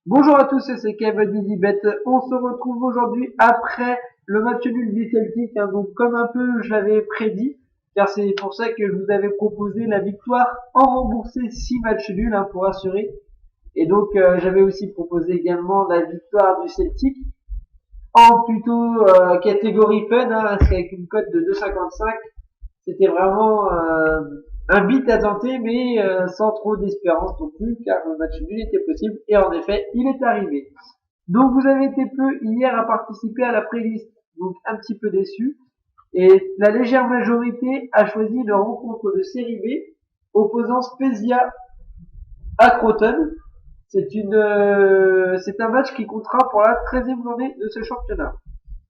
Bonjour à tous, c'est Kevin d'EasyBet. On se retrouve aujourd'hui après le match nul des Celtics, donc comme un peu je l'avais prédit, car c'est pour ça que je vous avais proposé la victoire en remboursé 6 matchs nuls pour assurer. Et donc j'avais aussi proposé également la victoire du Celtic en plutôt catégorie fun, avec une cote de 2,55. C'était vraiment un beat à tenter, mais sans trop d'espérance non plus, car le match nul était possible, et en effet, il est arrivé. Donc vous avez été peu hier à participer à la playlist, donc un petit peu déçu, et la légère majorité a choisi le rencontre de série B opposant Spezia à Croton. C'est un match qui comptera pour la 13e journée de ce championnat.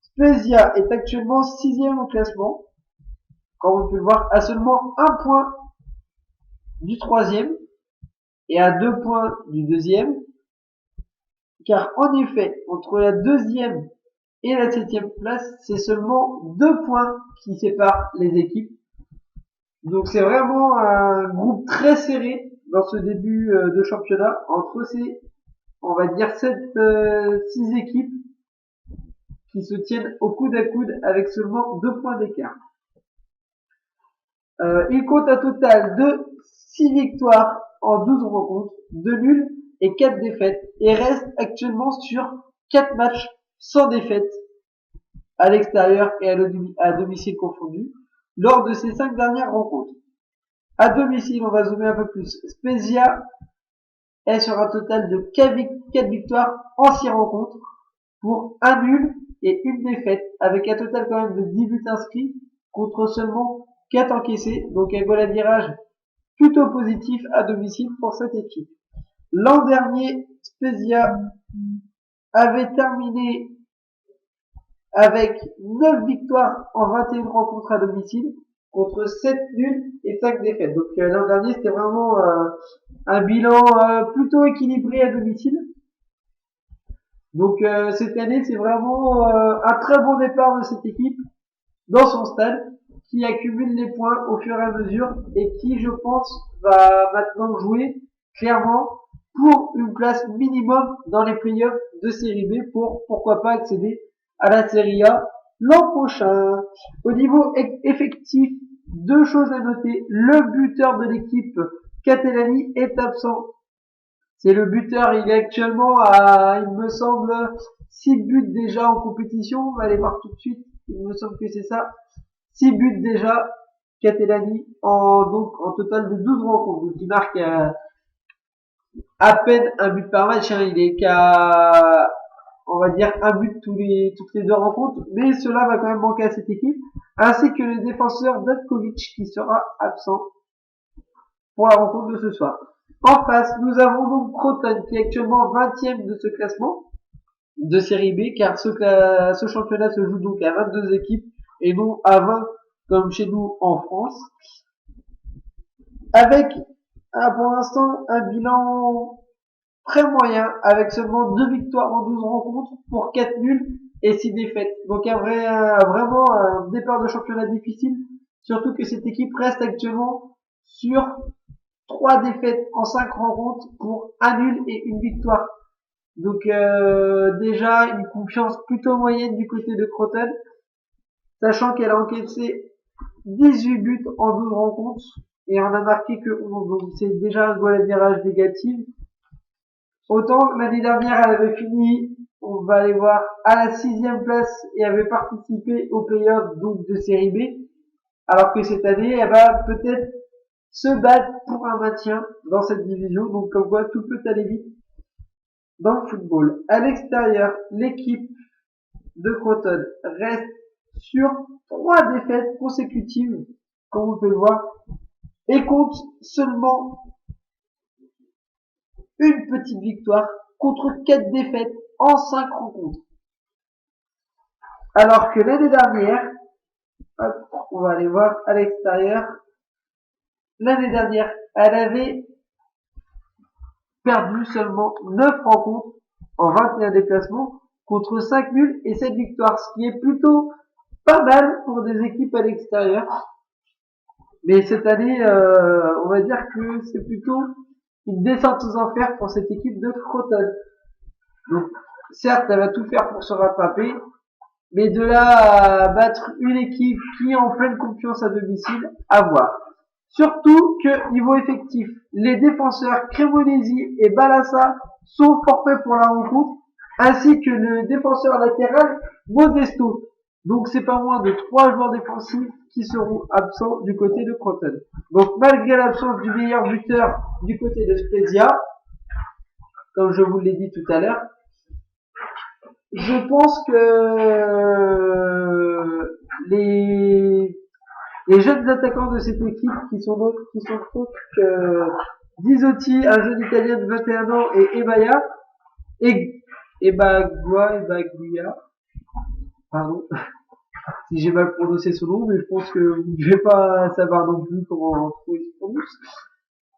Spezia est actuellement 6e au classement, comme on peut le voir, à seulement un point du troisième et à 2 points du deuxième, car en effet, entre la deuxième et la 7e place, c'est seulement 2 points qui séparent les équipes. Donc c'est vraiment un groupe très serré dans ce début de championnat entre ces, on va dire, 6 équipes qui se tiennent au coude à coude avec seulement 2 points d'écart. Il compte un total de 6 victoires en 12 rencontres, 2 nuls et 4 défaites, et reste actuellement sur 4 matchs sans défaite à l'extérieur et à domicile confondus lors de ces 5 dernières rencontres. À domicile, on va zoomer un peu plus. Spezia est sur un total de 4 victoires en 6 rencontres pour un nul et une défaite, avec un total quand même de 10 buts inscrits contre seulement 4 encaissés, donc un goal à virage plutôt positif à domicile pour cette équipe. L'an dernier, Spezia avait terminé avec 9 victoires en 21 rencontres à domicile contre 7 nuls et 5 défaites. Donc l'an dernier, c'était vraiment un bilan plutôt équilibré à domicile. Donc cette année, c'est vraiment un très bon départ de cette équipe dans son stade, qui accumule les points au fur et à mesure et qui, je pense, va maintenant jouer clairement pour une place minimum dans les playoffs de série B pour, pourquoi pas, accéder à la série A l'an prochain. Au niveau effectif, deux choses à noter. Le buteur de l'équipe, Catellani, est absent. C'est le buteur, il est actuellement à, il me semble, 6 buts déjà en compétition. On va aller voir tout de suite. Il me semble que c'est ça. 6 buts déjà, Catellani, donc, en total de 12 rencontres. Donc, il marque à peine un but par match, Il est qu'à, on va dire, un but toutes les 2 rencontres. Mais cela va quand même manquer à cette équipe. Ainsi que le défenseur Datkovic, qui sera absent pour la rencontre de ce soir. En face, nous avons donc Croton, qui est actuellement 20e de ce classement de série B, car ce championnat se joue donc à 22 équipes et non à 20 comme chez nous en France, avec pour l'instant un bilan très moyen, avec seulement 2 victoires en 12 rencontres pour 4 nuls et 6 défaites. Donc vraiment un départ de championnat difficile, surtout que cette équipe reste actuellement sur 3 défaites en 5 rencontres pour un nul et une victoire. Donc déjà une confiance plutôt moyenne du côté de Croton, sachant qu'elle a encaissé 18 buts en 12 rencontres et en a marqué que 11. Donc c'est déjà un goal à virage négatif. Autant l'année dernière elle avait fini, on va aller voir, à la 6e place et avait participé aux playoffs donc de série B, alors que cette année elle va peut-être se battre pour un maintien dans cette division. Donc comme quoi tout peut aller vite dans le football. À l'extérieur, l'équipe de Croton reste sur 3 défaites consécutives, comme on peut le voir, et compte seulement une petite victoire contre 4 défaites en 5 rencontres. Alors que l'année dernière, hop, on va aller voir à l'extérieur, l'année dernière, elle avait perdu seulement 9 rencontres en 21 déplacements contre 5 nuls et 7 victoires, ce qui est plutôt pas mal pour des équipes à l'extérieur. Mais cette année, on va dire que c'est plutôt une descente aux enfers pour cette équipe de Croton. Donc, certes, elle va tout faire pour se rattraper, mais de là à battre une équipe qui est en pleine confiance à domicile, à voir. Surtout que niveau effectif, les défenseurs Cremonesi et Balassa sont forfaits pour la rencontre, ainsi que le défenseur latéral Modesto. Donc c'est pas moins de 3 joueurs défensifs qui seront absents du côté de Croton. Donc malgré l'absence du meilleur buteur du côté de Spezia, comme je vous l'ai dit tout à l'heure, je pense que les jeunes attaquants de cette équipe qui sont donc Dizotti, un jeune italien de 21 ans, et Ebaya, et Ebaguia, pardon, si j'ai mal prononcé son nom, mais je pense que vous ne devez pas savoir non plus comment il se prononce.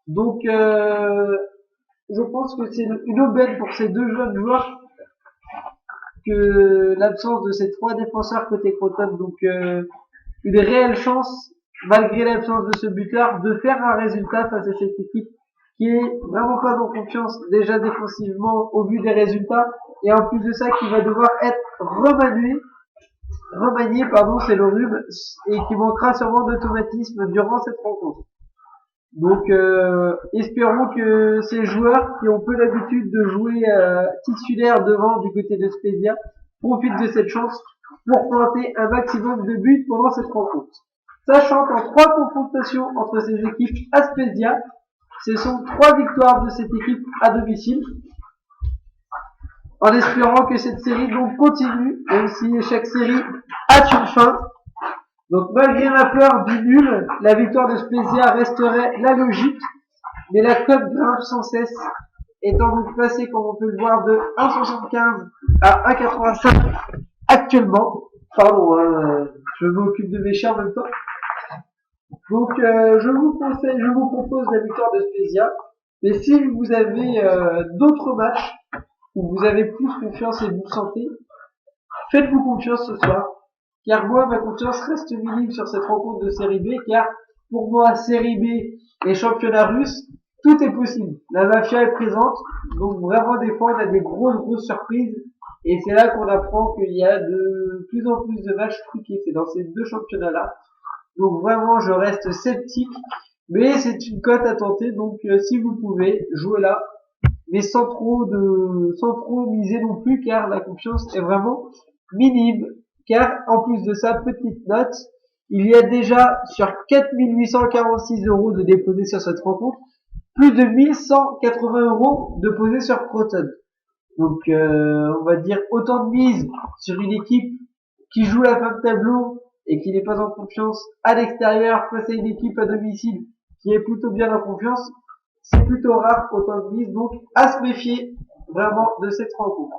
Donc, je pense que c'est une aubaine pour ces deux jeunes joueurs que l'absence de ces 3 défenseurs côté Croton, donc une réelle chance, malgré l'absence de ce buteur, de faire un résultat face à cette équipe qui est vraiment pas en confiance déjà défensivement au vu des résultats, et en plus de ça qui va devoir être remanié, c'est le rhume, et qui manquera sûrement d'automatisme durant cette rencontre. Donc espérons que ces joueurs qui ont peu l'habitude de jouer titulaire devant du côté de Spezia profitent de cette chance pour planter un maximum de buts pendant cette rencontre. Sachant qu'en 3 confrontations entre ces équipes à Spezia, ce sont 3 victoires de cette équipe à domicile, en espérant que cette série donc continue, même si chaque série a une fin. Donc malgré la peur du nul, la victoire de Spezia resterait la logique, mais la cote grimpe sans cesse, étant donc passée, comme on peut le voir, de 1,75 à 1,85 actuellement. Pardon, je m'occupe de mes chats en même temps. Donc je vous propose la victoire de Spezia. Mais si vous avez d'autres matchs où vous avez plus confiance et vous sentez, faites-vous confiance ce soir. Car moi, ma confiance reste minime sur cette rencontre de série B, car pour moi, série B et championnat russe, tout est possible. La mafia est présente, donc vraiment des fois on a des grosses surprises, et c'est là qu'on apprend qu'il y a de plus en plus de matchs truqués. C'est dans ces 2 championnats-là. Donc vraiment, je reste sceptique, mais c'est une cote à tenter, donc si vous pouvez, jouez là, mais sans trop miser non plus, car la confiance est vraiment minime. Car en plus de ça, petite note, il y a déjà sur 4846 € de déposés sur cette rencontre, plus de 1180 € de posés sur Croton. Donc on va dire autant de mise sur une équipe qui joue la fin de tableau et qui n'est pas en confiance à l'extérieur face à une équipe à domicile qui est plutôt bien en confiance. C'est plutôt rare autant de mise, donc à se méfier vraiment de cette rencontre.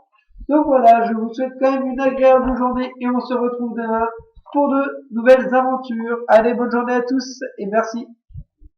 Donc voilà, je vous souhaite quand même une agréable journée et on se retrouve demain pour de nouvelles aventures. Allez, bonne journée à tous et merci.